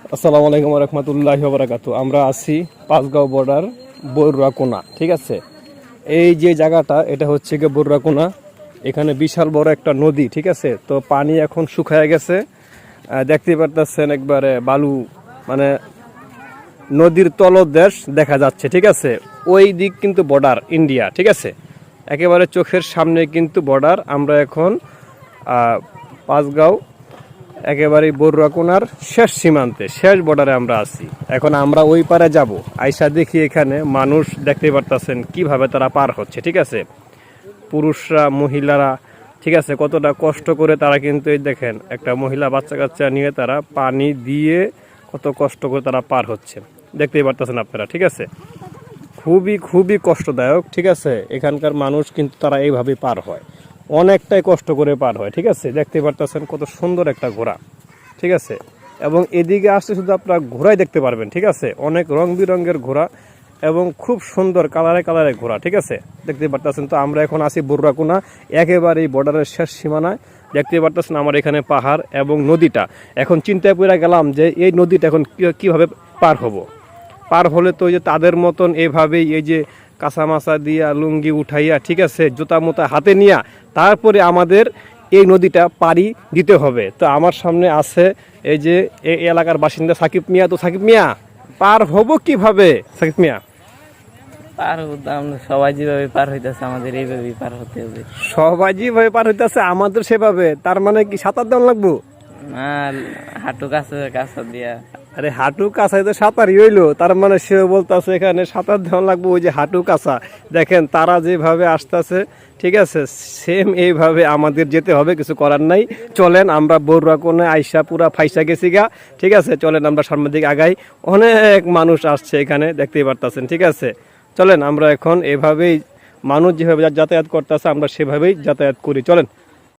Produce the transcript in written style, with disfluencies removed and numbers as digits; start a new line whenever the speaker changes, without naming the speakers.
আসসালামু আলাইকুম রহমতুল্লাহি ওয়া বারাকাতুহু। আমরা আছি পাঁচগাঁও বর্ডার বরুয়াকোনা, ঠিক আছে। এই যে জায়গাটা এটা হচ্ছে গিয়ে বরুয়াকোনা। এখানে বিশাল বড় একটা নদী, ঠিক আছে। তো পানি এখন শুকায় গেছে, দেখতে পারতেছেন একবারে বালু, মানে নদীর তলদেশ দেখা যাচ্ছে, ঠিক আছে। ওই দিক কিন্তু বর্ডার ইন্ডিয়া, ঠিক আছে। একেবারে চোখের সামনে কিন্তু বর্ডার। আমরা এখন পাঁচগাঁও একেবারেই বরুয়াকোনার শেষ সীমান্তে, শেষ বর্ডারে আমরা আছি। এখন আমরা ওই পারে যাব। আইসা দেখি এখানে মানুষ দেখতে পারতেছেন কিভাবে তারা পার হচ্ছে, ঠিক আছে। পুরুষরা, মহিলারা, ঠিক আছে, কতটা কষ্ট করে তারা কিন্তু এই দেখেন একটা মহিলা বাচ্চা কাচ্চা নিয়ে তারা পানি দিয়ে কত কষ্ট করে তারা পার হচ্ছে, দেখতেই পারতেছেন আপনারা, ঠিক আছে। খুবই খুবই কষ্টদায়ক, ঠিক আছে। এখানকার মানুষ কিন্তু তারা এইভাবেই পার হয়, অনেকটাই কষ্ট করে পার হয়, ঠিক আছে। দেখতে পারতেছেন কত সুন্দর একটা ঘোড়া, ঠিক আছে। এবং এদিকে আসতে শুধু আপনারা ঘোড়াই দেখতে পারবেন, ঠিক আছে। অনেক রং বিরঙের ঘোড়া এবং খুব সুন্দর কালারে কালারে ঘোড়া, ঠিক আছে। দেখতে পারতেছেন। তো আমরা এখন আছি বরুয়াকোনা, একেবারে বর্ডারের শেষ সীমানায়। দেখতে পারতেছেন আমার এখানে পাহাড় এবং নদীটা। এখন চিন্তায় পড়ে গেলাম যে এই নদীটা এখন কীভাবে পার হব। পার হলে তো যে তাদের মতন এভাবেই এই যে কাঁচা মাছা দিয়া লুঙ্গি উঠাইয়া, ঠিক আছে, জুতা মোতা হাতে নিয়া তারপরে আমাদের এই নদীটা পাড়ি দিতে হবে। তো আমার সামনে আছে এই যে এই এলাকার বাসিন্দা সাকিব মিয়া। তো সাকিব মিয়া, পার হব কিভাবে সাকিব মিয়া?
পার হতাম, সবাই যেভাবে পার হইতেছে আমাদের এইভাবেই পার হতে হবে।
সবাই যেভাবে পার হইতেছে আমাদের সেভাবে, তার মানে কি সাঁতার দেওয়া লাগবো?
আর হাঁটু কাছে কাছে দিয়া।
আরে হাঁটু কাঁচাই তো সাঁতারই হইলো, তার মানে সে বলতেছে এখানে সাঁতার দেওয়া লাগবো। ওই যে হাঁটু কাঁচা, দেখেন তারা যেভাবে আসতেছে, ঠিক আছে, সেম এইভাবে আমাদের যেতে হবে, কিছু করার নাই। চলেন আমরা বরুয়াকোনায় আইসা পুরা ফাইসা গেছি গা, ঠিক আছে। চলেন আমরা সামনের দিকে আগাই। অনেক মানুষ আসছে এখানে, দেখতেই পারতেছেন, ঠিক আছে। চলেন আমরা এখন এভাবেই মানুষ যেভাবে যাতায়াত করতেছে আমরা সেভাবেই যাতায়াত করি, চলেন।